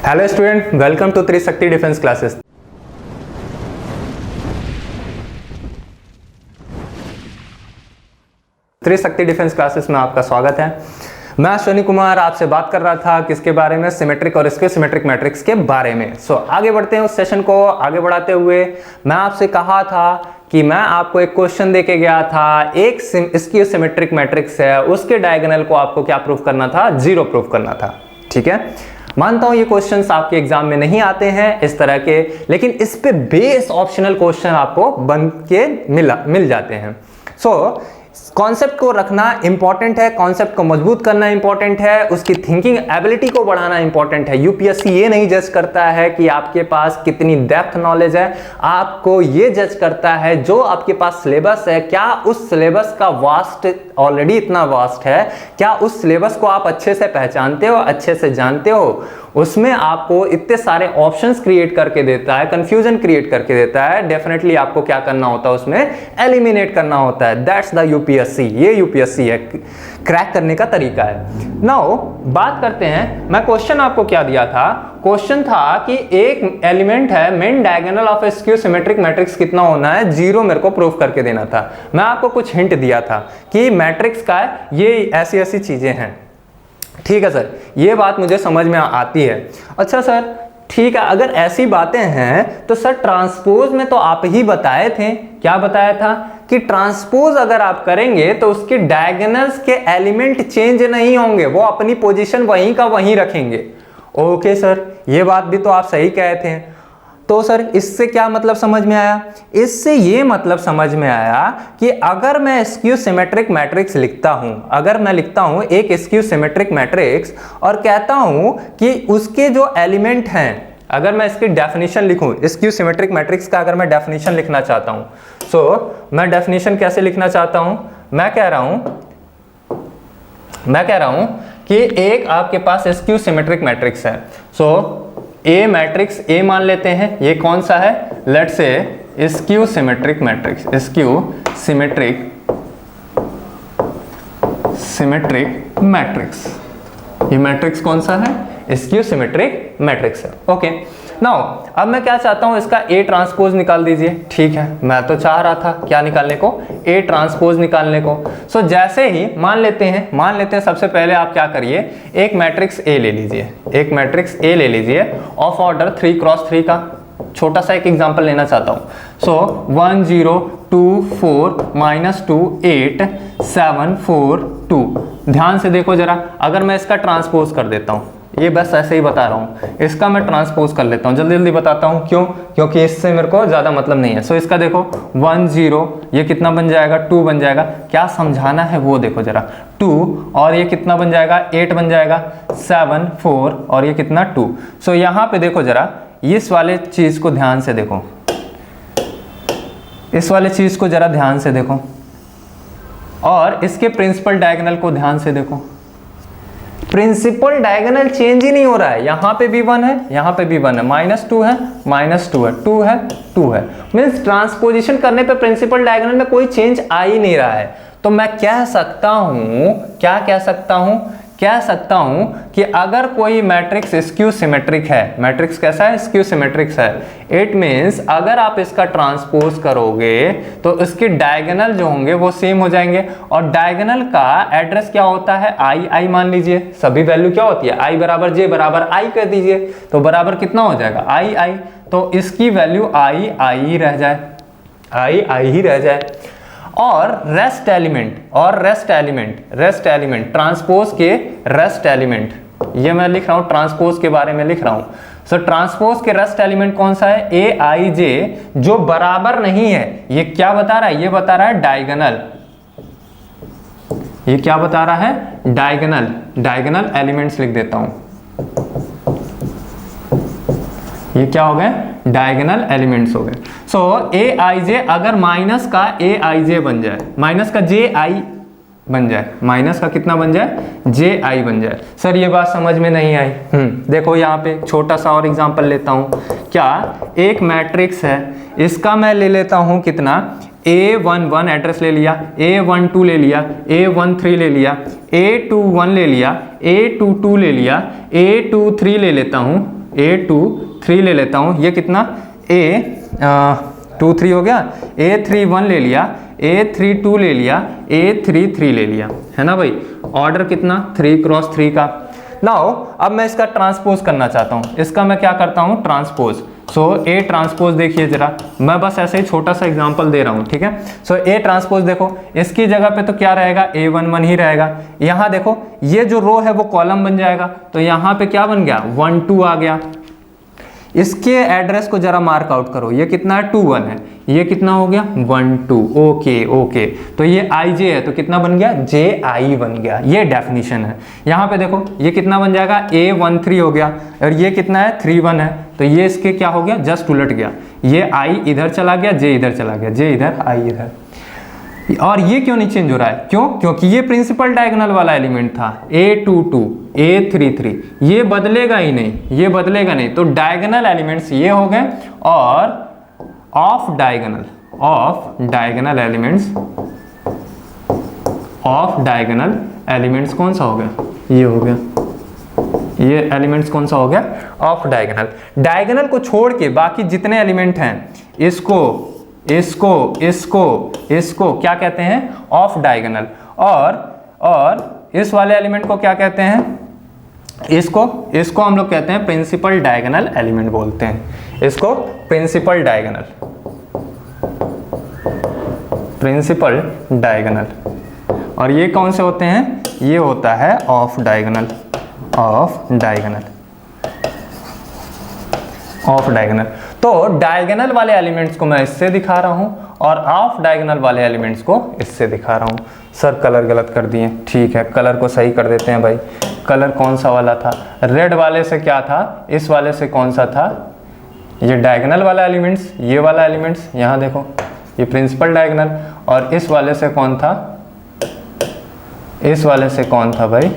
Hello student, welcome to Trishakti defence classes. Trishakti defence classes में आपका स्वागत है। मैं अश्विनी कुमार आपसे बात कर रहा था किसके बारे में, सिमेट्रिक और स्क्यू सिमेट्रिक मैट्रिक्स के बारे में। आगे बढ़ते हैं। उस सेशन को आगे बढ़ाते हुए मैं आपसे कहा था कि मैं आपको एक क्वेश्चन देके गया था, एक स्क्यू सिमेट्रिक मैट्रिक्स है, उसके डायगोनल को आपको क्या प्रूफ करना था? 0 प्रूफ करना था। ठीक है, मानता हूं ये क्वेश्चंस आपके एग्जाम में नहीं आते हैं इस तरह के, लेकिन इस पे बेस ऑप्शनल क्वेश्चन आपको बन के मिल जाते हैं। कॉन्सेप्ट को रखना इंपॉर्टेंट है, कॉन्सेप्ट को मजबूत करना इंपॉर्टेंट है, उसकी थिंकिंग एबिलिटी को बढ़ाना इंपॉर्टेंट है। यूपीएससी ये नहीं जज करता है कि आपके पास कितनी डेप्थ नॉलेज है, आपको ये जज करता है जो आपके पास सिलेबस है, क्या उस सिलेबस का वास्ट ऑलरेडी इतना वास्ट है, क्या उस सिलेबस को आप अच्छे से पहचानते हो, अच्छे से जानते हो। उसमें आपको इतने सारे ऑप्शंस क्रिएट करके देता है, कंफ्यूजन क्रिएट करके देता है। डेफिनेटली आपको क्या करना होता है, उसमें एलिमिनेट करना होता है। That's the UPSC. ये यूपीएससी है, क्रैक करने का तरीका है। नाउ बात करते हैं, मैं क्वेश्चन आपको क्या दिया था? क्वेश्चन था कि एक एलिमेंट है, main diagonal of A skew symmetric matrix कितना होना है, 0 मेरे को प्रूफ करके देना था। मैं आपको कुछ हिंट दिया था कि मैट्रिक्स का ये ऐसी ऐसी चीजें हैं। ठीक है सर, ये बात मुझे समझ में आती है। अच्छा सर, ठीक है, अगर ऐसी बातें हैं तो सर ट्रांसपोज में तो आप ही बताए थे। क्या बताया था? कि ट्रांसपोज अगर आप करेंगे तो उसके डायगोनल्स के एलिमेंट चेंज नहीं होंगे, वो अपनी पोजीशन वहीं का वहीं रखेंगे। ओके सर, ये बात भी तो आप सही कहे थे। तो सर इससे क्या मतलब समझ में आया? इससे ये मतलब समझ में आया कि अगर मैं स्क्यू सिमेट्रिक मैट्रिक्स लिखता हूं, अगर मैं लिखता हूं एक स्क्यू सिमेट्रिक मैट्रिक्स और कहता हूं कि उसके जो एलिमेंट हैं, अगर मैं इसकी डेफिनेशन लिखूं, स्क्यू सिमेट्रिक मैट्रिक्स का अगर मैं डेफिनेशन लिखना चाहता हूं, मैं डेफिनेशन कैसे लिखना चाहता हूं? मैं कह रहा हूं कि एक आपके पास स्क्यू सिमेट्रिक मैट्रिक्स है। ए मैट्रिक्स ए मान लेते हैं, ये कौन सा है? Let's say skew symmetric matrix, skew symmetric matrix. ये मैट्रिक्स कौन सा है? स्क्यू सिमेट्रिक मैट्रिक्स है। ओके, नाउ अब मैं क्या चाहता हूं, इसका ए ट्रांसपोज निकाल दीजिए। ठीक है, मैं तो चाह रहा था क्या निकालने को? ए ट्रांसपोज निकालने को। जैसे ही मान लेते हैं सबसे पहले आप क्या करिए, एक मैट्रिक्स ए ले लीजिए, एक मैट्रिक्स ए ले लीजिए ऑफ ऑर्डर 3x3 का। छोटा सा एक एग्जांपल लेना चाहता हूं। 1 0 2 4 -2 8 7 4 2। ध्यान से देखो जरा, अगर मैं इसका ट्रांसपोज कर देता हूं, ये बस ऐसे ही बता रहा हूं, इसका मैं ट्रांसपोज कर लेता हूं, जल्दी जल्दी बताता हूं। क्यों? क्योंकि इससे मेरे को ज्यादा मतलब नहीं है। इसका देखो 1 0, ये कितना बन जाएगा? 2 बन जाएगा। क्या समझाना है वो देखो जरा, 2 और ये कितना बन जाएगा? 8 बन जाएगा। 7 4 और ये कितना? 2। यहां पे देखो जरा, इस वाले चीज को ध्यान से देखो, इस वाले चीज को जरा ध्यान से देखो, और इसके प्रिंसिपल डायगोनल को ध्यान से देखो। प्रिंसिपल डायगोनल चेंज ही नहीं हो रहा है। यहां पे भी 1 है, यहां पे भी 1 है, -2 है, -2 है, 2 है, 2 है। मींस ट्रांसपोजिशन करने पे प्रिंसिपल डायगोनल में कोई चेंज आ ही नहीं रहा है। तो मैं कह सकता हूं, क्या कह सकता हूं कि अगर कोई मैट्रिक्स स्क्यू सिमेट्रिक है, मैट्रिक्स कैसा है? स्क्यू सिमेट्रिक्स है। इट मींस अगर आप इसका ट्रांसपोज करोगे तो इसके डायगोनल जो होंगे वो सेम हो जाएंगे। और डायगोनल का एड्रेस क्या होता है? आई मान लीजिए, सभी वैल्यू क्या होती है? आई बराबर जे बराबर आई कर दीजिए, तो बराबर कितना हो जाएगा? आई। तो इसकी वैल्यू आई ही रह जाए, आई ही रह जाए। और रेस्ट एलिमेंट ट्रांसपोज के रेस्ट एलिमेंट, ये मैं लिख रहा हूं, ट्रांसपोज के बारे में लिख रहा हूं। ट्रांसपोज के रेस्ट एलिमेंट कौन सा है? ए आई जे, जो बराबर नहीं है। ये क्या बता रहा है? ये बता रहा है डायगोनल। ये क्या बता रहा है? डायगोनल एलिमेंट्स लिख देता हूं। ये क्या हो गए? डायगोनल एलिमेंट्स हो गए। ए आई जे अगर माइनस का ए आई जे बन जाए, माइनस का जे आई बन जाए, माइनस का कितना बन जाए? जे आई बन जाए। सर ये बात समझ में नहीं आई। देखो यहाँ पे छोटा सा और एग्जांपल लेता हूँ। क्या एक मैट्रिक्स है, इसका मैं ले लेता हूँ कितना? A11 एड्रेस ले लिया, A12 ले लिया, A13 ले लिया, A21 ले लिया, A22 ले लिया, A23 ले लेता हूँ, A2 3 ले लेता हूँ, ये कितना A2 3 हो गया, A3 1 ले लिया, A3 2 ले लिया, A3 3 ले लिया, है ना भाई। ऑर्डर कितना 3 क्रॉस 3 का। नाउ अब मैं इसका ट्रांसपोज करना चाहता हूँ, इसका मैं क्या करता हूँ ट्रांसपोज। सो A ट्रांसपोज देखिए जरा, मैं बस ऐसे ही छोटा सा एग्जांपल दे रहा हूँ, ठीक है। सो A ट्रांसपोज देखो, इसकी जगह पे तो क्या रहेगा A11 ही रहेगा। यहाँ देखो ये जो रो है वो कॉलम बन जाएगा, तो यहाँ पे क्या बन गया 1 2 आ गया। इसके एड्रेस को जरा मार्क आउट करो, ये कितना है 2 1 है, ये कितना हो गया 1 2। ओके, तो ये IJ है तो कितना बन गया JI बन गया, ये डेफिनेशन है। यहाँ पे देखो ये कितना बन जाएगा A13 हो गया, और ये कितना है 3 1 है, तो ये इसके क्या हो गया जस्ट उलट गया, ये I इधर चला गया, J इधर चला गया, J इधर I इधर। और ये क्यों नहीं चेंज हो रहा है, क्यों? क्योंकि ये प्रिंसिपल डायगोनल वाला एलिमेंट था A22 A33, ये बदलेगा ही नहीं, ये बदलेगा नहीं। तो डायगोनल एलिमेंट्स ये हो गए, और ऑफ डायगोनल एलिमेंट्स कौन सा हो गया, ये हो गया, ये एलिमेंट्स कौन सा हो गया ऑफ डायगोनल। डायगोनल को छोड़ के बाकी जितने एलिमेंट हैं इसको क्या कहते हैं ऑफ डायगोनल, और इस वाले एलिमेंट को क्या कहते हैं, इसको हम लोग कहते हैं प्रिंसिपल डायगोनल एलिमेंट बोलते हैं, इसको प्रिंसिपल डायगोनल। और ये कौन से होते हैं, ये होता है ऑफ डायगोनल। तो डायगोनल वाले एलिमेंट्स को मैं इससे दिखा रहा हूं, और ऑफ डायगोनल वाले एलिमेंट्स को इससे दिखा रहा हूं। सर कलर गलत कर दिए, ठीक है कलर को सही कर देते हैं भाई। कलर कौन सा वाला था, रेड वाले से क्या था, इस वाले से कौन सा था, ये डायगोनल वाला एलिमेंट्स, ये वाला एलिमेंट्स, यहाँ देखो ये प्रिंसिपल डायगोनल, और इस वाले से कौन था, इस वाले से कौन था भाई,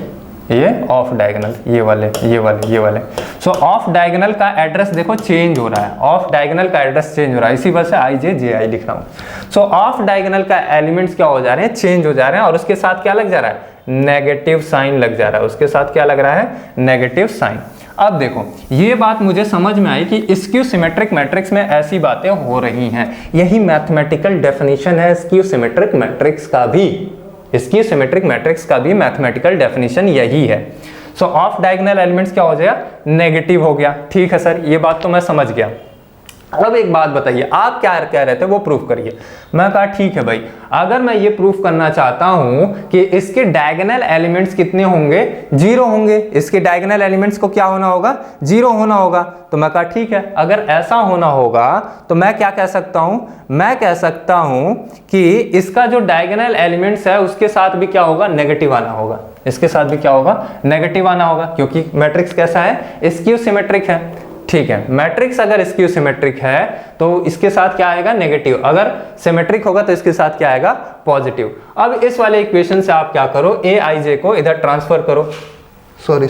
ये ऑफ डायगोनल, ये वाले। सो ऑफ डायगोनल का एड्रेस देखो चेंज हो रहा है, ऑफ डायगोनल का एड्रेस चेंज हो रहा है, इसी वजह से IJ JI लिख रहा हूँ। सो ऑफ डायगोनल का एलिमेंट्स क्या हो जा रहे हैं, चेंज हो जा रहे हैं, और उसके साथ क्या लग जा रहा है, नेगेटिव साइन लग जा रहा है, उसके साथ क्या लग रहा है, नेगेटिव साइन। अब देखो ये बात मुझे समझ में आई कि स्क्यू सिमेट्रिक मैट्रिक्स में ऐसी बातें हो रही हैं, यही मैथमेटिकल डेफिनेशन है स्क्यू सिमेट्रिक मैट्रिक्स का भी, स्क्यू सिमेट्रिक मैट्रिक्स का भी मैथमेटिकल डेफिनेशन यही है। सो ऑफ डायगोनल एलिमेंट्स क्या हो जाएगा, नेगेटिव हो गया। ठीक है सर, ये बात तो मैं समझ गया। अब एक बात बताइए, आप क्या कह रहे थे वो प्रूफ करिए। मैं कहा ठीक है भाई, अगर मैं ये प्रूफ करना चाहता हूं कि इसके डायगोनल एलिमेंट्स कितने होंगे, 0 होंगे, इसके डायगोनल एलिमेंट्स को क्या होना होगा, 0 होना होगा। तो मैं कहा ठीक है, अगर ऐसा होना होगा तो मैं क्या कह सकता हूं, मैं कह सकता हूं कि इसका जो डायगोनल एलिमेंट्स है उसके साथ भी क्या होगा, नेगेटिव आना होगा, इसके साथ भी क्या होगा, नेगेटिव आना होगा, क्योंकि मैट्रिक्स कैसा है, स्क्यू सिमेट्रिक है। ठीक है, मैट्रिक्स अगर स्क्यू सिमेट्रिक है तो इसके साथ क्या आएगा, नेगेटिव। अगर सिमेट्रिक होगा तो इसके साथ क्या आएगा, पॉजिटिव। अब इस वाले इक्वेशन से आप क्या करो, Aij को इधर ट्रांसफर करो, सॉरी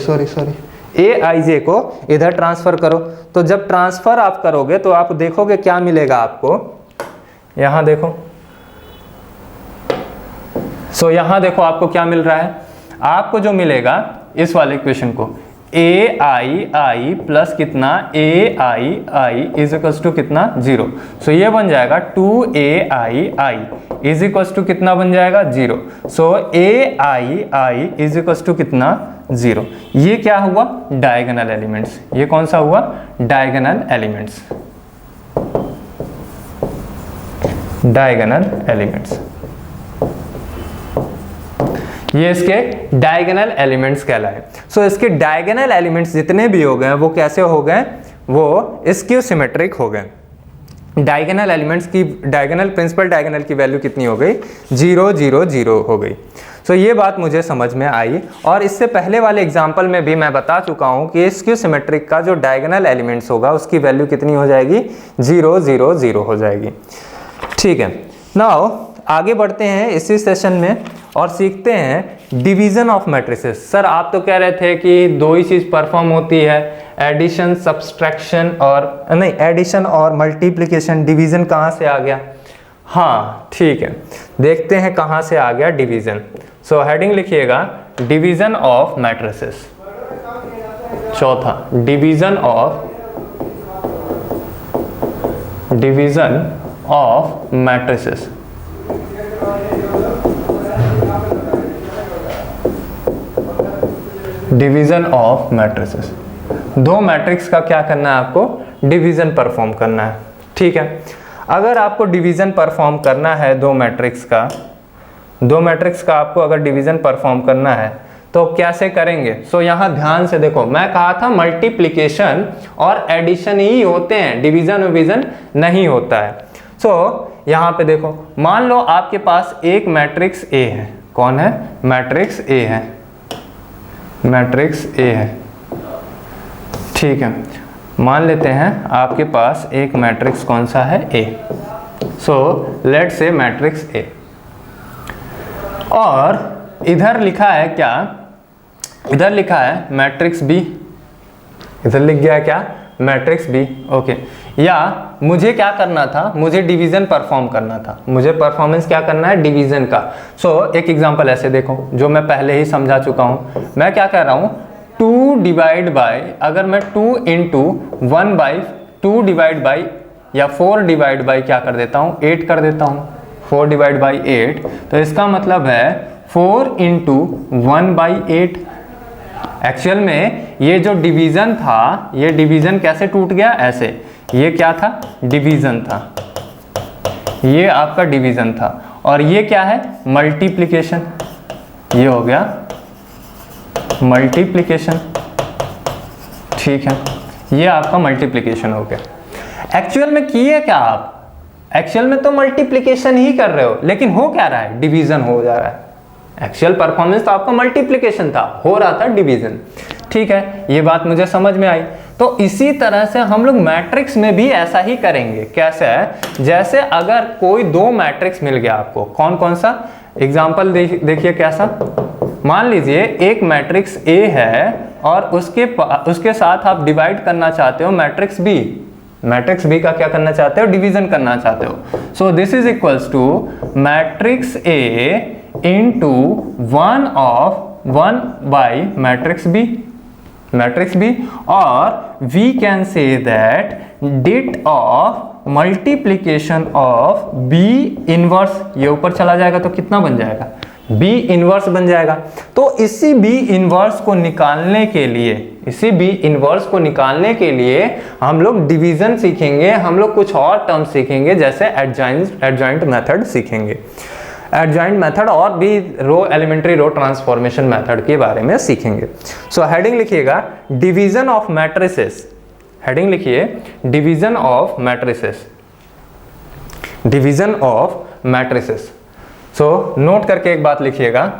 Aij को इधर ट्रांसफर करो। तो जब ट्रांसफर आप करोगे तो आप देखोगे क्या मिलेगा आपको, यहां देखो। सो यहां देखो आपको क्या मिल रहा है, आपको जो मिलेगा इस वाले इक्वेशन को ai प्लस कितना ai इज इक्वल्स टू कितना 0। सो ये बन जाएगा 2ai इज इक्वल्स टू कितना बन जाएगा 0। सो ai इज इक्वल्स टू कितना 0। ये क्या हुआ, डायगोनल एलिमेंट्स। ये कौन सा हुआ, डायगोनल एलिमेंट्स, डायगोनल एलिमेंट्स। ये इसके डायगोनल एलिमेंट्स कहलाए। सो इसके डायगोनल एलिमेंट्स जितने भी हो गए वो कैसे हो गए, वो स्क्यू सिमेट्रिक हो गए। डायगोनल एलिमेंट्स की, डायगोनल प्रिंसिपल डायगोनल की वैल्यू कितनी हो गई, 0 0 0 हो गई। सो ये बात मुझे समझ में आई, और इससे पहले वाले एग्जाम्पल में भी मैं बता चुका हूँ कि स्क्यू सिमेट्रिक का जो डायगोनल एलिमेंट्स होगा उसकी वैल्यू कितनी हो जाएगी, 0 0 0 हो जाएगी। ठीक है, नाउ आगे बढ़ते हैं इसी सेशन में और सीखते हैं डिवीजन ऑफ मैट्रिसेस। सर आप तो कह रहे थे कि दो ही चीज परफॉर्म होती है, एडिशन सब्सट्रैक्शन, और नहीं एडिशन और मल्टीप्लिकेशन। डिवीजन कहाँ से आ गया, हाँ ठीक है, देखते हैं कहाँ से आ गया डिवीजन। सो हेडिंग लिखिएगा, डिवीजन ऑफ मैट्रिसेस। चौथा, division of matrices. Division of matrices, दो मैट्रिक्स का क्या करना है आपको, डिवीजन परफॉर्म करना है। ठीक है, अगर आपको डिवीजन परफॉर्म करना है दो मैट्रिक्स का आपको अगर डिवीजन परफॉर्म करना है तो कैसे करेंगे। सो यहाँ ध्यान से देखो, मैं कहा था मल्टीप्लिकेशन और एडिशन ही होते हैं, डिवीजन विवीजन नहीं होता है। सो यहाँ पे देखो, मान लो आपके पास एक मैट्रिक्स ए है। कौन है, मैट्रिक्स ए है, मैट्रिक्स ए है। ठीक है, मान लेते हैं आपके पास एक मैट्रिक्स कौन सा है, ए। So let's say matrix A, और इधर लिखा है क्या, इधर लिखा है मैट्रिक्स बी, इधर लिख गया क्या, मैट्रिक्स बी। ओके, या मुझे क्या करना था, मुझे डिवीजन परफॉर्म करना था, मुझे परफॉर्मेंस क्या करना है, डिवीजन का। सो एक एग्जांपल ऐसे देखो जो मैं पहले ही समझा चुका हूं। मैं क्या कर रहा हूं, 2 डिवाइड बाय, अगर मैं 2 इंटू 1/2 डिवाइड बाई या 4 डिवाइड बाई क्या कर देता हूं, 8 कर देता हूं, 4 डिवाइड बाई 8, तो इसका मतलब है 4 इंटू 1/8। एक्चुअल में ये जो डिवीजन था, ये डिवीजन कैसे टूट गया, ऐसे, ये क्या था, डिवीजन था, ये आपका डिवीजन था। और ये क्या है, मल्टीप्लिकेशन, ये हो गया मल्टीप्लिकेशन। ठीक है, ये आपका मल्टीप्लिकेशन हो गया। एक्चुअल में किए क्या आप, एक्चुअल में तो मल्टीप्लिकेशन ही कर रहे हो, लेकिन हो क्या रहा है, डिवीजन हो जा रहा है। एक्चुअल परफॉर्मेंस तो आपका मल्टीप्लिकेशन था, हो रहा था डिवीजन। ठीक है, ये बात मुझे समझ में आई। तो इसी तरह से हम लोग मैट्रिक्स में भी ऐसा ही करेंगे। कैसे है, जैसे अगर कोई दो मैट्रिक्स मिल गया आपको, कौन कौन सा, एग्जांपल देखिए कैसा। मान लीजिए एक मैट्रिक्स ए है और उसके साथ आप डिवाइड करना चाहते हो मैट्रिक्स बी। मैट्रिक्स बी का क्या करना चाहते हो, डिवीजन करना चाहते हो। So this is equals to matrix A into 1 by matrix B, और we can say that dit of multiplication of B inverse, ये ऊपर चला जाएगा तो कितना बन जाएगा, B इनवर्स बन जाएगा। तो इसी B इनवर्स को निकालने के लिए हम लोग डिवीजन सीखेंगे, हम लोग कुछ और टर्म सीखेंगे, जैसे एडजॉइंट मेथड सीखेंगे, एडजॉइंट मेथड, और भी एलिमेंट्री रो ट्रांसफॉर्मेशन मेथड के बारे में सीखेंगे। सो हेडिंग लिखिएगा, डिवीजन ऑफ मैट्रिसेस। हेडिंग लिखिए, division of matrices, division of matrices. So note करके एक बात लिखिएगा,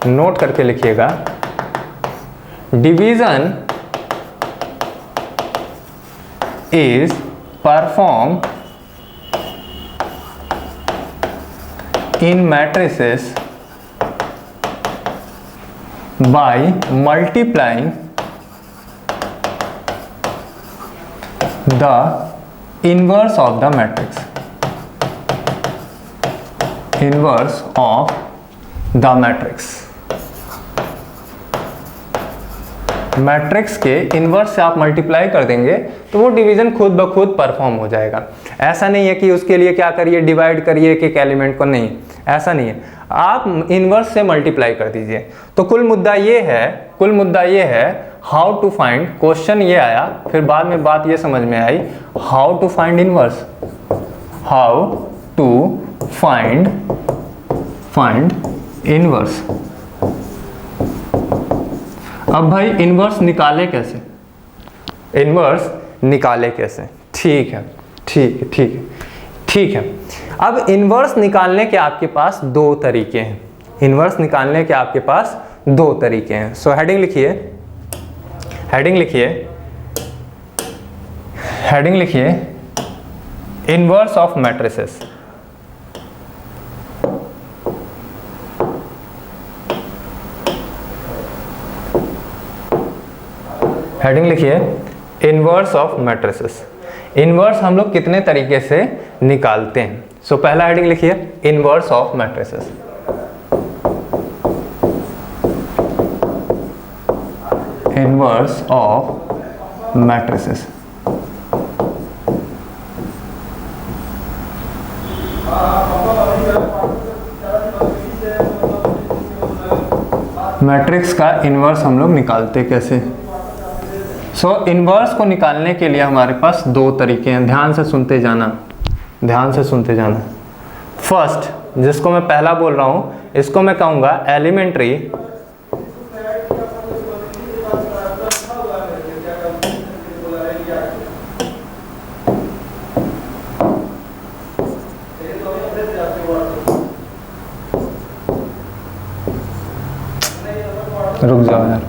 नोट करके लिखिएगा, division is perform in matrices by multiplying the inverse of the matrix, inverse of the matrix। Matrix के inverse से आप मल्टीप्लाई कर देंगे तो वो डिवीजन खुद ब खुद परफॉर्म हो जाएगा। ऐसा नहीं है कि उसके लिए क्या करिए, डिवाइड करिए एक एक एलिमेंट को, नहीं, ऐसा नहीं है, आप इन्वर्स से मल्टीप्लाई कर दीजिए। तो कुल मुद्दा ये है हाउ टू फाइंड, क्वेश्चन ये आया, फिर बाद में बात ये समझ में आई, how to find inverse, how to find inverse. अब भाई इन्वर्स निकाले कैसे, इन्वर्स निकाले कैसे, ठीक है। अब इन्वर्स निकालने के आपके पास दो तरीके हैं, इन्वर्स निकालने के आपके पास दो तरीके हैं। सो हेडिंग लिखिए, इन्वर्स ऑफ मैट्रिसेस। हेडिंग लिखिए, इन्वर्स ऑफ मैट्रिसेस। इन्वर्स हम लोग कितने तरीके से निकालते हैं। सो पहला हेडिंग लिखिए, inverse of matrices. Inverse of matrices. Matrix का इन्वर्स हम लोग निकालते कैसे? इन्वर्स को निकालने के लिए हमारे पास दो तरीके हैं, ध्यान से सुनते जाना, ध्यान से सुनते जाना। फर्स्ट, जिसको मैं पहला बोल रहा हूं, इसको मैं कहूंगा एलिमेंट्री रुक जाओ यार,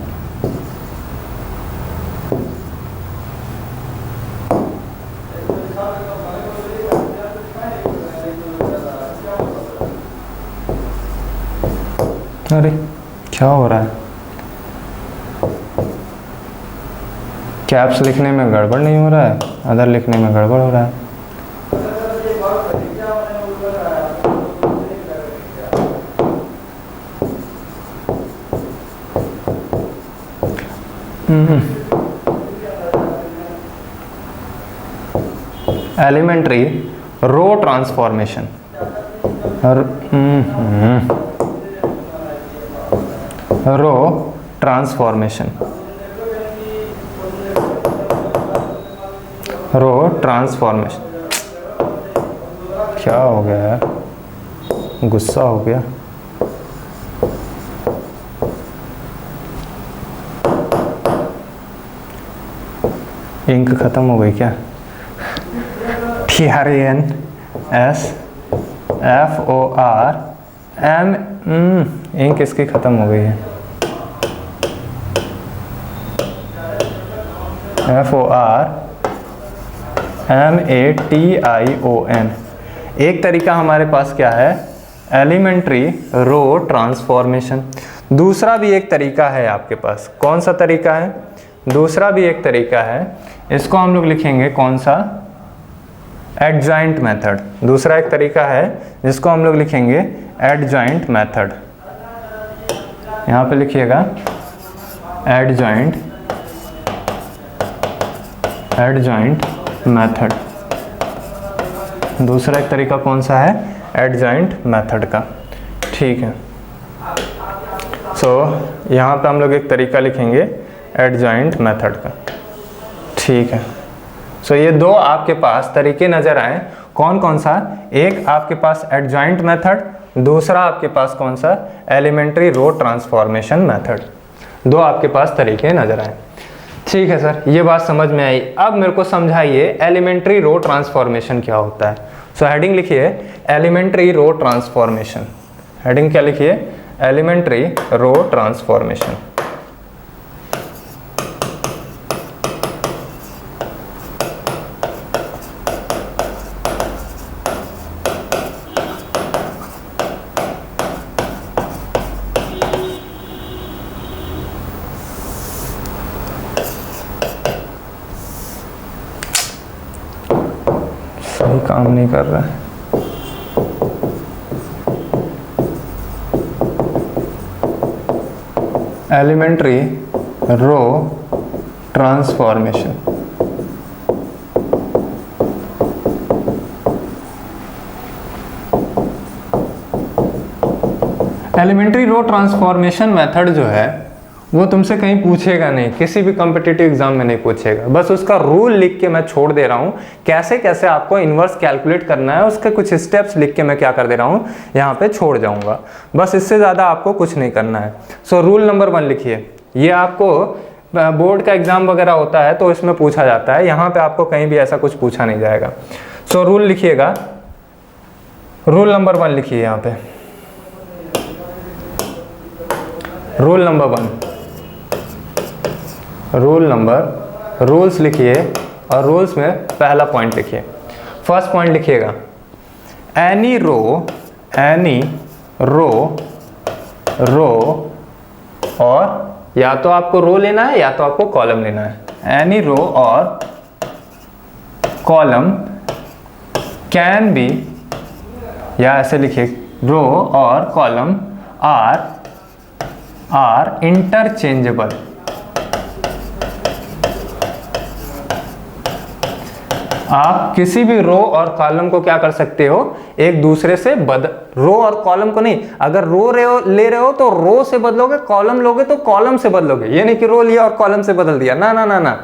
अरे क्या हो रहा है? कैप्स लिखने में गड़बड़ नहीं हो रहा है, अदर लिखने में गड़बड़ हो रहा है। एलिमेंट्री रो ट्रांसफॉर्मेशन, रो ट्रांसफॉर्मेशन, रो ट्रांसफॉर्मेशन। क्या हो गया यार, गुस्सा हो गया? इंक खत्म हो गई क्या? TRANSFORM, इंक इसकी खत्म हो गई है। FORMATION। एक तरीका हमारे पास क्या है? Elementary row transformation. दूसरा भी एक तरीका है आपके पास। कौन सा तरीका है? दूसरा भी एक तरीका है, इसको हम लोग लिखेंगे कौन सा? Adjoint method. दूसरा एक तरीका है जिसको हम लोग लिखेंगे एडजॉइंट मेथड। यहाँ पे लिखिएगा एडजॉइंट मेथड। दूसरा एक तरीका कौन सा है? एडजॉइंट मेथड का। ठीक है, यहाँ पे हम लोग एक तरीका लिखेंगे एडजॉइंट मेथड का। ठीक है, ये दो आपके पास तरीके नजर आए। कौन कौन सा? एक आपके पास एडजॉइंट मेथड, दूसरा आपके पास कौन सा? Elementary row transformation method. दो आपके पास तरीके नजर आए। ठीक है सर, ये बात समझ में आई। अब मेरे को समझाइए एलिमेंट्री रो ट्रांसफॉर्मेशन क्या होता है। हेडिंग लिखिए एलिमेंट्री रो ट्रांसफॉर्मेशन। हेडिंग क्या लिखिए? Elementary row transformation. सही काम नहीं कर रहा है। Elementary row transformation. Elementary row transformation method जो है वो तुमसे कहीं पूछेगा नहीं, किसी भी कॉम्पिटिटिव एग्जाम में नहीं पूछेगा। बस उसका रूल लिख के मैं छोड़ दे रहा हूँ, कैसे कैसे आपको इन्वर्स कैलकुलेट करना है उसके कुछ स्टेप्स लिख के मैं क्या कर दे रहा हूँ, यहाँ पे छोड़ जाऊँगा। बस इससे ज़्यादा आपको कुछ नहीं करना है। रूल नंबर 1 लिखिए। ये आपको बोर्ड का एग्जाम वगैरह होता है तो इसमें पूछा जाता है, यहाँ पे आपको कहीं भी ऐसा कुछ पूछा नहीं जाएगा। रूल लिखिएगा, रूल नंबर 1 लिखिए यहाँ पे। रूल नंबर 1, रूल्स लिखिए और रूल्स में पहला पॉइंट लिखिए। फर्स्ट पॉइंट लिखिएगा, एनी रो और या तो आपको रो लेना है या तो आपको कॉलम लेना है। एनी रो और कॉलम कैन बी, या ऐसे लिखिए, रो और कॉलम आर इंटरचेंजेबल। आप किसी भी रो और कॉलम को क्या कर सकते हो, एक दूसरे से रो और कॉलम को नहीं, अगर रो ले रहे हो तो रो से बदलोगे, कॉलम लोगे तो कॉलम से बदलोगे। ये नहीं कि रो लिया और कॉलम से बदल दिया, ना ना ना ना।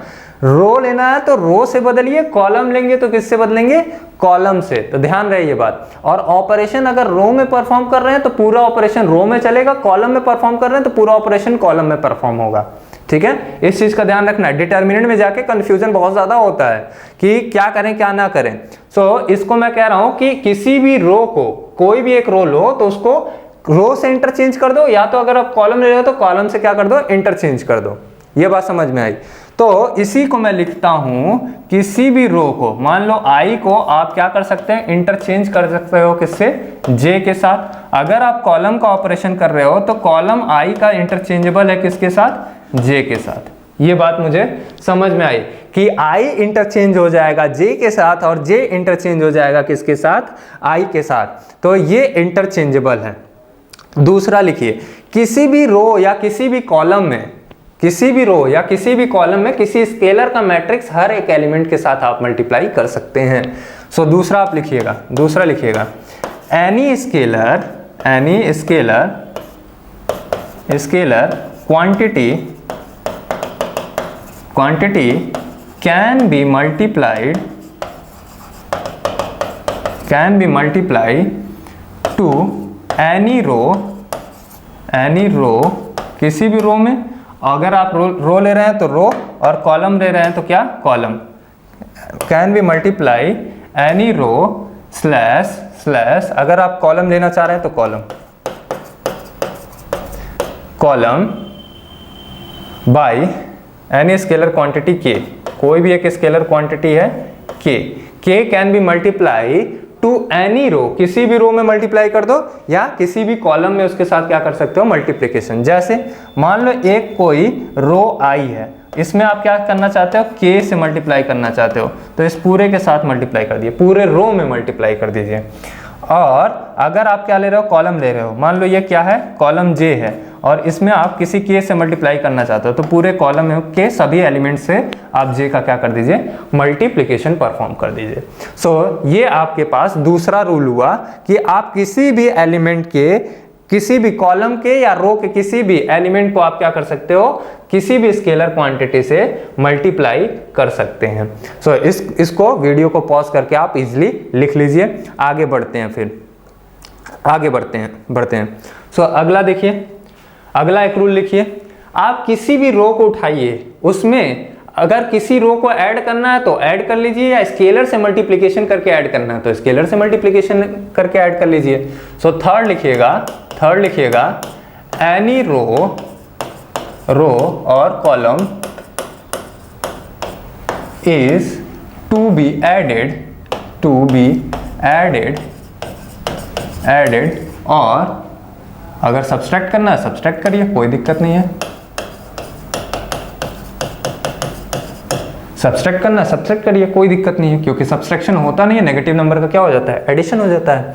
रो लेना है तो रो से बदलिए, कॉलम लेंगे तो किससे बदलेंगे, कॉलम से। तो ध्यान रहे ये बात। और ऑपरेशन अगर रो में परफॉर्म कर रहे हैं तो पूरा ऑपरेशन रो में चलेगा, कॉलम में परफॉर्म कर रहे हैं तो पूरा ऑपरेशन कॉलम में परफॉर्म होगा। ठीक है, इस चीज का ध्यान रखना है। डिटर्मिनेंट में जाके कंफ्यूजन बहुत ज्यादा होता है कि क्या करें क्या ना करें। सो इसको मैं कह रहा हूं कि किसी भी रो को, कोई भी एक रो लो तो उसको रो से इंटरचेंज कर दो, या तो अगर आप कॉलम ले रहे हो तो कॉलम से क्या कर दो, इंटरचेंज कर दो। ये बात समझ में आई। तो इसी को मैं लिखता हूं, किसी भी रो को, मान लो आई को आप क्या कर सकते हैं, इंटरचेंज कर सकते हो किससे, जे के साथ। अगर आप कॉलम का ऑपरेशन कर रहे हो तो कॉलम आई का इंटरचेंजेबल है किसके साथ, जे के साथ। ये बात मुझे समझ में आई कि आई इंटरचेंज हो जाएगा जे के साथ और जे इंटरचेंज हो जाएगा किसके साथ, आई के साथ। तो ये इंटरचेंजेबल है। दूसरा लिखिए, किसी भी रो या किसी भी कॉलम में, किसी भी रो या किसी भी कॉलम में किसी स्केलर का मैट्रिक्स हर एक एलिमेंट के साथ आप मल्टीप्लाई कर सकते हैं। सो दूसरा आप लिखिएगा, दूसरा लिखिएगा, any scalar quantity can be multiplied to any row, किसी भी रो में। अगर आप रो ले रहे हैं तो रो, और कॉलम ले रहे हैं तो क्या, column. Can be multiply any row slash अगर आप कॉलम लेना चाह रहे हैं तो column by any scalar quantity के, कोई भी एक स्केलर क्वांटिटी है के can be multiply to any row, किसी भी रो में मल्टीप्लाई कर दो, या किसी भी कॉलम में उसके साथ क्या कर सकते हो, मल्टीप्लिकेशन। जैसे मान लो एक कोई रो आई है, इसमें आप क्या करना चाहते हो, के से मल्टीप्लाई करना चाहते हो, तो इस पूरे के साथ मल्टीप्लाई कर दिए, पूरे रो में मल्टीप्लाई कर दीजिए। और अगर आप क्या ले रहे हो, कॉलम ले रहे हो, मान लो ये क्या है, कॉलम जे है, और इसमें आप किसी के से मल्टीप्लाई करना चाहते हो, तो पूरे कॉलम के सभी एलिमेंट से आप जे का क्या कर दीजिए, मल्टीप्लिकेशन परफॉर्म कर दीजिए। सो ये आपके पास दूसरा रूल हुआ कि आप किसी भी एलिमेंट के, किसी भी कॉलम के या रो के किसी भी एलिमेंट को आप क्या कर सकते हो, किसी भी स्केलर क्वांटिटी से मल्टीप्लाई कर सकते हैं। सो इसको वीडियो को पॉज करके आप इजीली लिख लीजिए। आगे बढ़ते हैं, फिर आगे बढ़ते हैं। सो अगला देखिए, अगला एक रूल लिखिए, आप किसी भी रो को उठाइए, उसमें अगर किसी रो को ऐड करना है तो ऐड कर लीजिए, या स्केलर से मल्टीप्लिकेशन करके ऐड करना है तो स्केलर से मल्टीप्लिकेशन करके ऐड कर लीजिए। सो थर्ड लिखिएगा एनी रो और column is to be added और अगर सब्सट्रैक्ट करना है सब्सट्रैक्ट करिए, कोई दिक्कत नहीं है। सब्सट्रैक्ट करना है सब्सट्रैक्ट करिए, कोई दिक्कत नहीं है, क्योंकि सब्सट्रैक्शन होता नहीं है, नेगेटिव नंबर का क्या हो जाता है, एडिशन हो जाता है।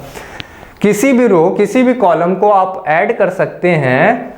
किसी भी रो किसी भी कॉलम को आप ऐड कर सकते हैं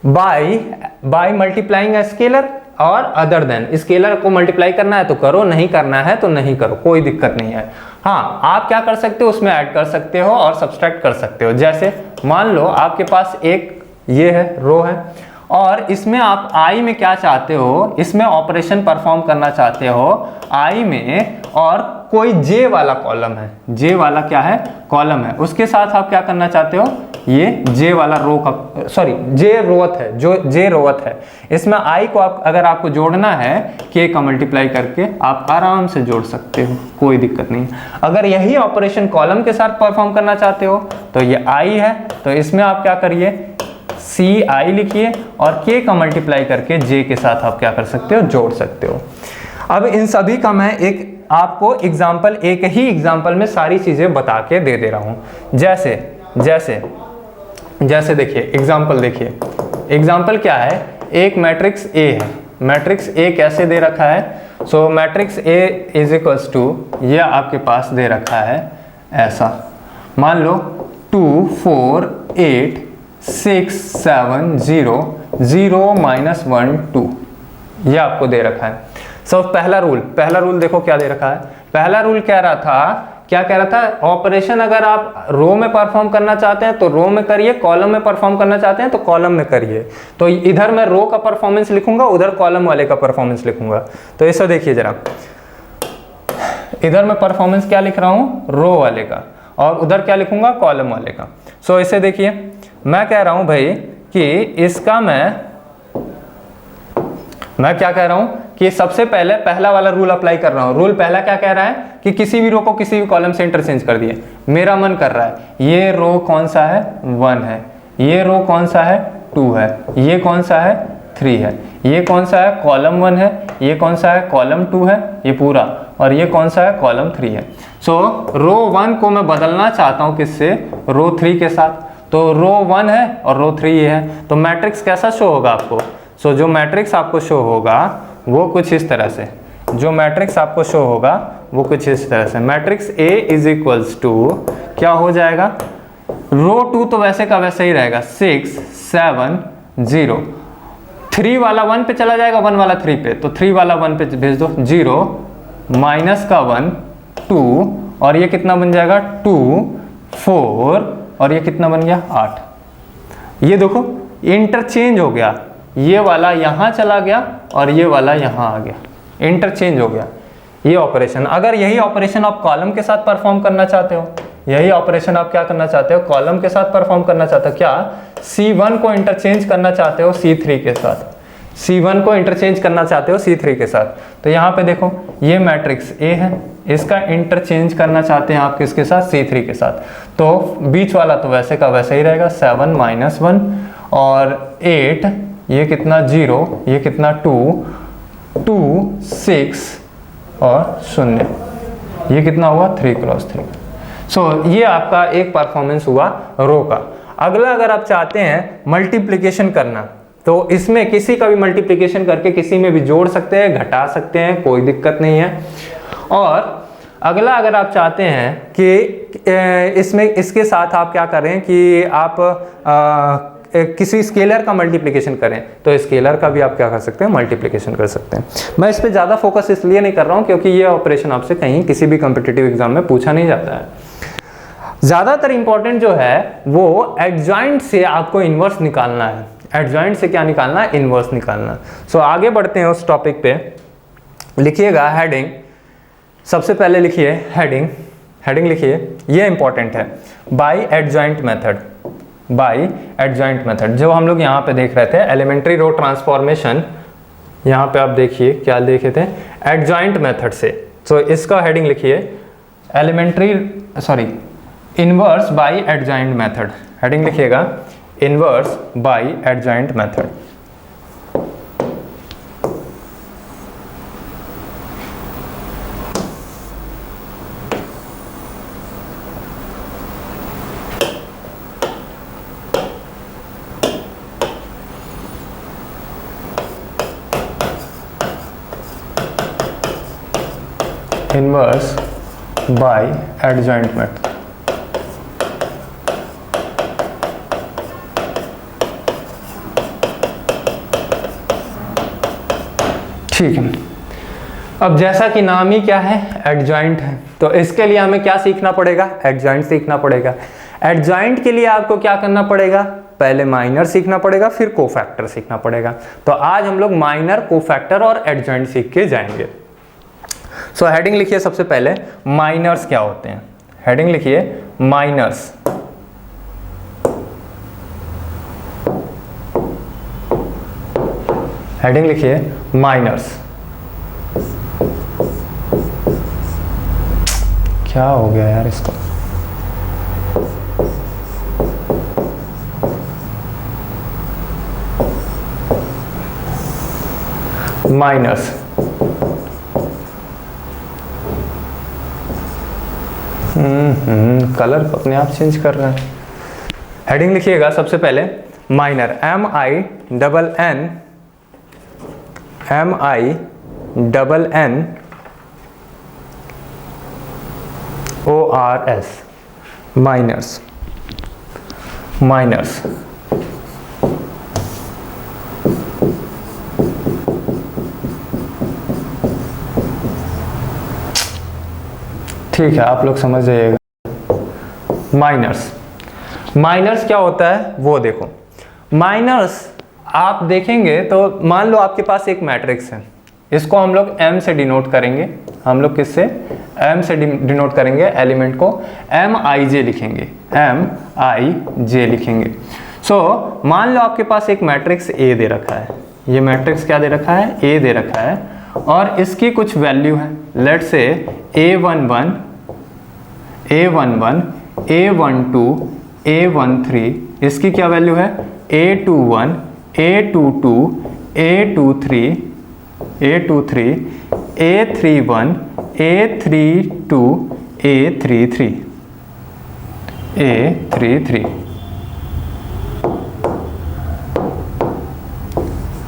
बाय मल्टीप्लाइंग अ स्केलर और अदर देन। स्केलर को मल्टीप्लाई करना है तो करो, नहीं करना है तो नहीं करो, कोई दिक्कत नहीं है। हाँ, आप क्या कर सकते हो, उसमें ऐड कर सकते हो और सब्सट्रैक्ट कर सकते हो। जैसे मान लो आपके पास एक ये है, रो है, और इसमें आप आई में क्या चाहते हो, इसमें ऑपरेशन परफॉर्म करना चाहते हो आई में, और कोई जे वाला कॉलम है, जे वाला क्या है, कॉलम है, उसके साथ आप क्या करना चाहते हो, ये जे वाला रो का, सॉरी जे रोवत है, जो जे रोवत है, इसमें आई को आप अगर आपको जोड़ना है के का मल्टीप्लाई करके आप आराम से जोड़ सकते हो, कोई दिक्कत नहीं। अगर यही ऑपरेशन कॉलम के साथ परफॉर्म करना चाहते हो तो ये आई है, तो इसमें आप क्या करिए, सी आई लिखिए और के का मल्टीप्लाई करके जे के साथ आप क्या कर सकते हो, जोड़ सकते हो। अब इन सभी का मैं एक आपको एग्जाम्पल, एक ही एग्जाम्पल में सारी चीजें बता के दे दे रहा हूं। जैसे देखिए एग्जाम्पल, देखिए एग्जाम्पल क्या है, एक मैट्रिक्स ए है, मैट्रिक्स ए कैसे दे रखा है, so matrix A is equals to, यह आपके पास दे रखा है ऐसा, मान लो 2 4 8 6 7 0 0 -1 2, यह आपको दे रखा है। सो पहला रूल देखो क्या दे रखा है। पहला रूल क्या कह रहा था, ऑपरेशन अगर आप रो में परफॉर्म करना चाहते हैं तो रो में करिए, कॉलम में परफॉर्म करना चाहते हैं तो कॉलम में करिए। तो इधर मैं रो का परफॉर्मेंस लिखूंगा, उधर कॉलम वाले का परफॉर्मेंस लिखूंगा। तो इसे देखिए जरा, इधर मैं परफॉर्मेंस क्या लिख रहा हूं, रो वाले का, और उधर क्या लिखूंगा, कॉलम वाले का। सो इसे देखिए, मैं कह रहा हूं भाई कि इसका मैं क्या कह रहा हूं कि सबसे पहले पहला वाला रूल अप्लाई कर रहा हूं। रूल पहला क्या कह रहा है कि किसी भी रो को किसी भी कॉलम से इंटरचेंज कर दिए। मेरा मन कर रहा है ये रो कौन सा है, 1 है, ये रो कौन सा है, 2 है, ये कौन सा है, 3 है, ये कौन सा है, कॉलम 1 है, ये कौन सा है, कॉलम 2 है, ये पूरा, और ये कौन सा है, कॉलम 3 है। सो रो 1 को मैं बदलना चाहता हूं किससे, रो 3 के साथ। तो रो 1 है और रो 3 ये है, तो मैट्रिक्स कैसा शो होगा आपको। सो जो मैट्रिक्स आपको शो होगा वो कुछ इस तरह से, जो मैट्रिक्स आपको शो होगा वो कुछ इस तरह से। Matrix A is equals to क्या हो जाएगा, रो 2 तो वैसे का वैसे ही रहेगा, 6 7 0, 3 वाला 1 पे चला जाएगा, 1 वाला 3 पे, तो 3 वाला 1 पे भेज दो, 0 माइनस का 1 2, और ये कितना बन जाएगा 2 4, और ये कितना बन गया 8। ये देखो इंटरचेंज हो गया, ये वाला यहाँ चला गया और ये वाला यहाँ आ गया, इंटरचेंज हो गया ये ऑपरेशन। अगर यही ऑपरेशन आप कॉलम के साथ परफॉर्म करना चाहते हो, यही ऑपरेशन आप क्या करना चाहते हो, कॉलम के साथ परफॉर्म करना चाहते हो, क्या C1 को इंटरचेंज करना चाहते हो C3 के साथ, C1 को इंटरचेंज करना चाहते हो C3 के साथ। तो यहाँ पे देखो ये मैट्रिक्स A है, इसका इंटरचेंज करना चाहते हैं आप किसके साथ, C3 के साथ। तो बीच वाला तो वैसे का वैसे ही रहेगा, 7 माइनस 1 और 8, ये कितना 0, ये कितना 2 2 6 और 0, ये कितना हुआ 3 क्रॉस 3। सो ये आपका एक परफॉर्मेंस हुआ रो का। अगला अगर आप चाहते हैं मल्टीप्लिकेशन करना, तो इसमें किसी का भी मल्टीप्लिकेशन करके किसी में भी जोड़ सकते हैं, घटा सकते हैं, कोई दिक्कत नहीं है। और अगला अगर आप चाहते हैं कि इसमें इसके साथ आप क्या करें कि आप किसी स्केलर का मल्टीप्लिकेशन करें, तो स्केलर का भी आप क्या कर सकते हैं, मल्टीप्लिकेशन कर सकते हैं। मैं इस पे ज़्यादा फोकस इसलिए नहीं कर रहा हूँ क्योंकि ये ऑपरेशन आपसे कहीं किसी भी कॉम्पिटिटिव एग्जाम में पूछा नहीं जाता है। ज़्यादातर इंपॉर्टेंट जो है वो एडजॉइंट से आपको इनवर्स निकालना है। एडजॉइंट से क्या निकालना है, इनवर्स निकालना। सो आगे बढ़ते हैं उस टॉपिक पे। लिखिएगा हेडिंग, सबसे पहले लिखिए हेडिंग लिखिए, ये इंपॉर्टेंट है, by adjoint method. By adjoint method जो हम लोग यहाँ पे देख रहे थे, एलिमेंट्री रो ट्रांसफॉर्मेशन, यहाँ पे आप देखिए क्या देखे थे, एडजॉइंट मेथड से। सो इसका हेडिंग लिखिए inverse by adjoint method. Heading लिखिएगा inverse by adjoint method. Inverse by adjoint method. ठीक है, अब जैसा कि नाम ही क्या है, एडजॉइंट है, तो इसके लिए हमें क्या सीखना पड़ेगा, एडजॉइंट सीखना पड़ेगा। एडजॉइंट के लिए आपको क्या करना पड़ेगा, पहले माइनर सीखना पड़ेगा, फिर कोफैक्टर सीखना पड़ेगा। तो आज हम लोग माइनर, कोफैक्टर और एडजॉइंट सीख के जाएंगे। सो हेडिंग लिखिए सबसे पहले, माइनर्स क्या होते हैं। हेडिंग लिखिए माइनर्स। हेडिंग लिखिए माइनर्स। क्या हो गया यार इसको, माइनर्स। कलर अपने आप चेंज कर रहा है। हेडिंग लिखिएगा सबसे पहले माइनर, MINNORS, माइनर्स। माइनर्स ठीक है, आप लोग समझ जाइएगा। माइनर्स, माइनर्स क्या होता है वो देखो। माइनर्स आप देखेंगे तो मान लो आपके पास एक मैट्रिक्स है, इसको हम लोग m से डिनोट करेंगे। हम लोग किससे? m से डिनोट करेंगे एलिमेंट को, mij लिखेंगे, mij लिखेंगे। सो मान लो आपके पास एक मैट्रिक्स A दे रखा है, ये मैट्रिक्स क्या दे रखा है? A दे रखा है, और इसकी कुछ वैल्यू है, लेट से A11, A11, A12, A13, इसकी क्या वैल्यू है? A21, A22, A23, A23, A31, A32, A33, A33,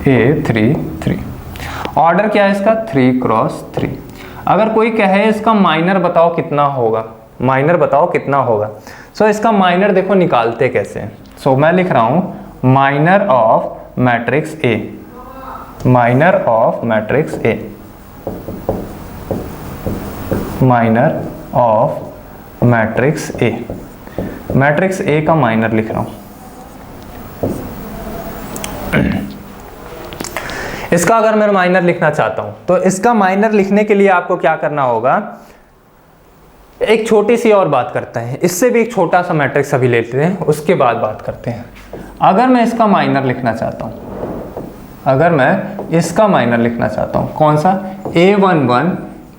A33। Order क्या है इसका? 3x3। अगर कोई कहे इसका माइनर बताओ कितना होगा, माइनर बताओ कितना होगा, सो इसका माइनर देखो निकालते कैसे। सो मैं लिख रहा हूं minor of matrix A, minor of matrix A, minor of matrix A, matrix A का माइनर लिख रहा हूं। इसका अगर मैं माइनर लिखना चाहता हूं तो इसका माइनर लिखने के लिए आपको क्या करना होगा? एक छोटी सी और बात करते हैं, इससे भी एक छोटा सा मैट्रिक्स अभी लेते हैं, उसके बाद बात करते हैं। अगर मैं इसका माइनर लिखना चाहता हूं, अगर मैं इसका माइनर लिखना चाहता हूं, कौन सा? A11,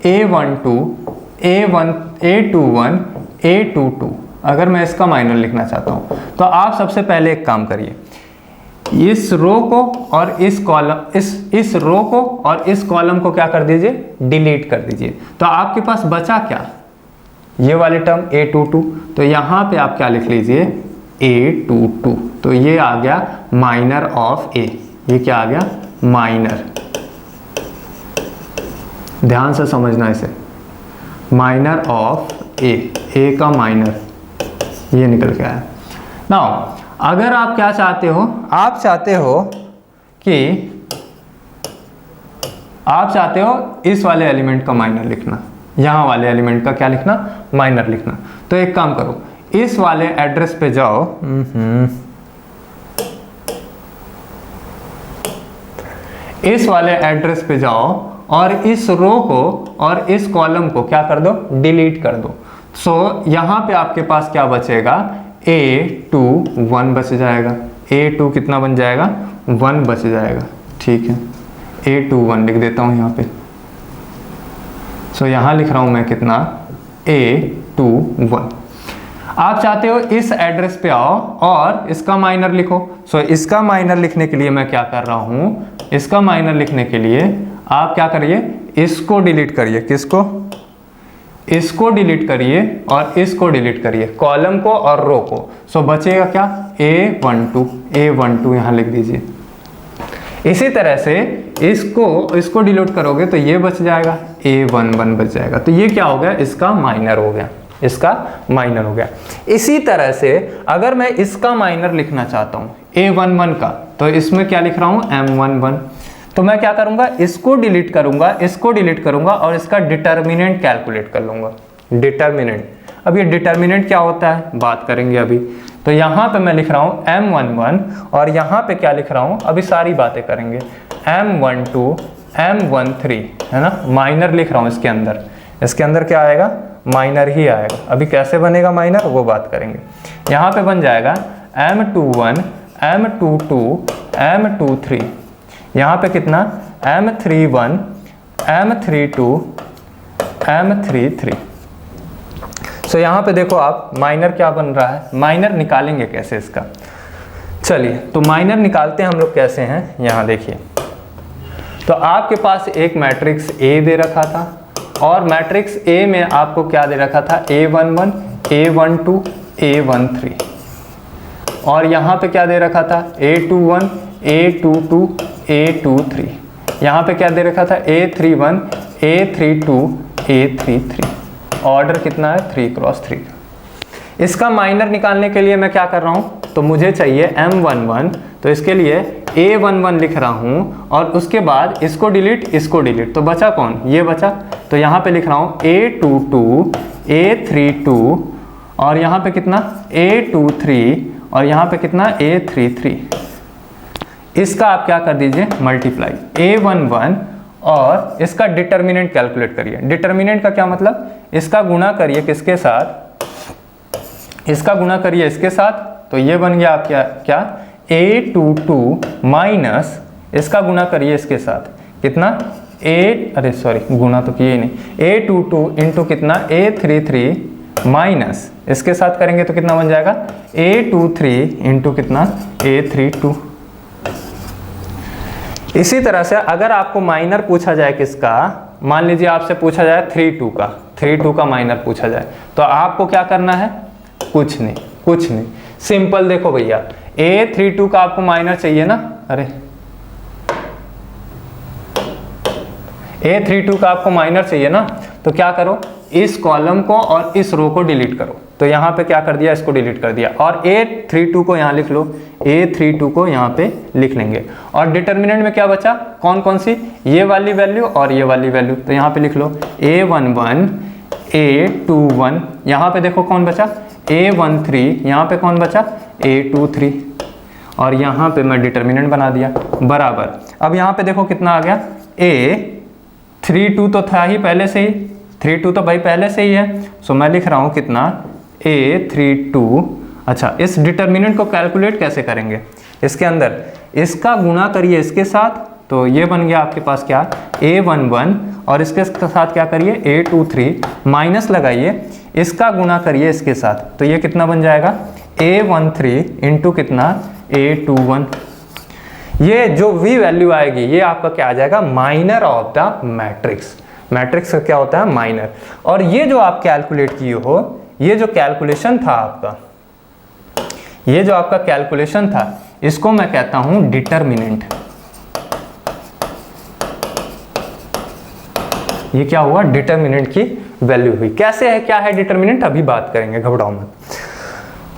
A12, A21, A22, अगर मैं इसका माइनर लिखना चाहता हूं तो आप सबसे पहले एक काम करिए, इस रो को और इस कॉलम, इस रो को और इस कॉलम को क्या कर दीजिए? डिलीट कर दीजिए। तो आपके पास बचा क्या? ये वाली टर्म A22, तो यहां पे आप क्या लिख लीजिए? A22। तो ये आ गया माइनर ऑफ A, ये क्या आ गया? माइनर। ध्यान से समझना इसे, माइनर ऑफ A का माइनर, ये निकल के आया। नाउ अगर आप क्या चाहते हो, आप चाहते हो इस वाले एलिमेंट का माइनर लिखना, यहाँ वाले एलिमेंट का क्या लिखना? माइनर लिखना। तो एक काम करो, इस वाले एड्रेस पे जाओ, इस वाले एड्रेस पे जाओ और इस रो को और इस कॉलम को क्या कर दो? डिलीट कर दो। सो यहाँ पे आपके पास क्या बचेगा? A21 बच जाएगा। A2 कितना बन जाएगा? 1 बच जाएगा। ठीक है, A21 लिख देता हूँ यहाँ पे। सो यहाँ लिख रहा हूँ मैं कितना? A21। आप चाहते हो इस एड्रेस पे आओ और इसका माइनर लिखो। सो इसका माइनर लिखने के लिए मैं क्या कर रहा हूँ? इसका माइनर लिखने के लिए आप क्या करिए? इसको डिलीट करिए। किसको? इसको डिलीट करिए और इसको डिलीट करिए, कॉलम को और रो को। सो बचेगा क्या? A12 यहाँ लिख दीजिए। इसी तरह से इसको डिलीट करोगे तो ये बच जाएगा, A11 बच जाएगा। तो ये क्या हो गया? इसका माइनर हो गया, इसका माइनर हो गया। इसी तरह से अगर मैं इसका माइनर लिखना चाहता हूँ A11 का, तो इसमें क्या लिख रहा हूँ? M11। तो मैं क्या करूंगा? इसको डिलीट करूंगा, इसको डिलीट करूंगा और इसका डिटर्मिनेंट कैलकुलेट कर लूंगा। डिटर्मिनेंट, अब ये डिटर्मिनेंट क्या होता है बात करेंगे अभी। तो यहाँ पे मैं लिख रहा हूँ M11 और यहाँ पे क्या लिख रहा हूँ? अभी सारी बातें करेंगे। M12, M13 है ना, माइनर लिख रहा हूँ इसके अंदर। इसके अंदर क्या आएगा? माइनर ही आएगा। अभी कैसे बनेगा माइनर वो बात करेंगे। यहाँ पे बन जाएगा M21, M22, M23। यहाँ पे कितना? M31, M32, M33। सो यहाँ पे देखो आप, माइनर क्या बन रहा है? माइनर निकालेंगे कैसे इसका? चलिए तो माइनर निकालते हैं हम लोग कैसे हैं, यहाँ देखिए। तो आपके पास एक मैट्रिक्स A दे रखा था और मैट्रिक्स A में आपको क्या दे रखा था? A11, A12, A13। और यहाँ पे क्या दे रखा था? A21, A22, A23। यहाँ पे क्या दे रखा था? A31, A32, A33। ऑर्डर कितना है? 3x3। इसका माइनर निकालने के लिए मैं क्या कर रहा हूँ? तो मुझे चाहिए M11, तो इसके लिए A11 लिख रहा हूँ और उसके बाद इसको डिलीट, इसको डिलीट। तो बचा कौन? ये बचा। तो यहाँ पे लिख रहा हूँ A22, A32 और यहाँ पे कितना A23 और यहाँ पे कितना A33। इसका आप क्या कर दीजिए मल्टीप्लाई A11 और इसका डिटर्मिनेंट कैलकुलेट करिए। डिटर्मिनेंट का क्या मतलब, इसका गुणा करिए किसके साथ, इसका गुणा करिए इसके साथ, तो ये बन गया आप क्या A22 माइनस इसका गुणा करिए इसके साथ कितना गुणा तो किए ही नहीं, A22 इंटू कितना A33 माइनस इसके साथ करेंगे तो कितना बन जाएगा A23 इंटू कितना A32। इसी तरह से अगर आपको माइनर पूछा जाए किसका, मान लीजिए आपसे पूछा जाए 32 का माइनर पूछा जाए, तो आपको क्या करना है, कुछ नहीं, सिंपल। देखो भैया A32 का आपको माइनर चाहिए ना, A32 का आपको माइनर चाहिए ना, तो क्या करो, इस कॉलम को और इस रो को डिलीट करो। तो यहाँ पे क्या कर दिया, इसको डिलीट कर दिया और A32 को यहाँ लिख लो, A32 को यहाँ पे लिख लेंगे। और डिटर्मिनेंट में क्या बचा, कौन सी, ये वाली वैल्यू और ये वाली वैल्यू, तो यहाँ पे लिख लो A11 A21, यहाँ पे देखो कौन बचा A13, यहाँ पे कौन बचा A23 और यहाँ पे मैं डिटर्मिनेंट बना दिया बराबर। अब यहाँ पे देखो कितना आ गया A32 तो था ही पहले से ही, 32 तो भाई पहले से ही है, सो मैं लिख रहा हूँ कितना A32। अच्छा, इस डिटर्मिनेंट को कैलकुलेट कैसे करेंगे, इसके अंदर इसका गुणा करिए इसके साथ, तो ये बन गया आपके पास क्या A11 और इसके साथ क्या करिए A23 माइनस लगाइए, इसका गुणा करिए इसके साथ, तो ये कितना बन जाएगा A13 इंटू कितना A21। ये जो v वैल्यू आएगी ये आपका क्या आ जाएगा, minor of the matrix. Matrix का क्या होता है, माइनर। और ये जो आप कैलकुलेट किए हो, ये जो कैलकुलेशन था आपका, ये जो आपका कैलकुलेशन था, इसको मैं कहता हूं डिटर्मिनेंट। ये क्या हुआ, डिटर्मिनेंट की वैल्यू हुई। कैसे है, क्या है डिटर्मिनेंट, अभी बात करेंगे, घबराओ मत।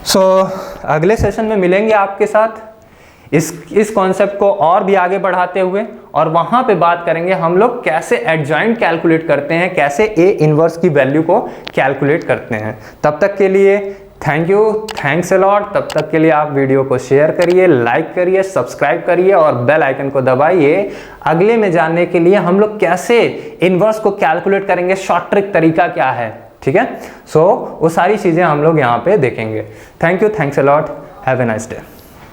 सो अगले सेशन में मिलेंगे आपके साथ इस कॉन्सेप्ट को और भी आगे बढ़ाते हुए, और वहां पे बात करेंगे हम लोग कैसे एडजॉइंट कैलकुलेट करते हैं, कैसे ए इनवर्स की वैल्यू को कैलकुलेट करते हैं। तब तक के लिए thank you, thanks a lot. तब तक के लिए आप वीडियो को शेयर करिए, लाइक करिए, सब्सक्राइब करिए और बेल आइकन को दबाइए अगले में जानने के लिए हम लोग कैसे इनवर्स को कैलकुलेट करेंगे, शॉर्ट ट्रिक तरीका क्या है, ठीक है। सो वो सारी चीजें हम लोग यहाँ पे देखेंगे। Thank you, thanks a lot, have a nice day.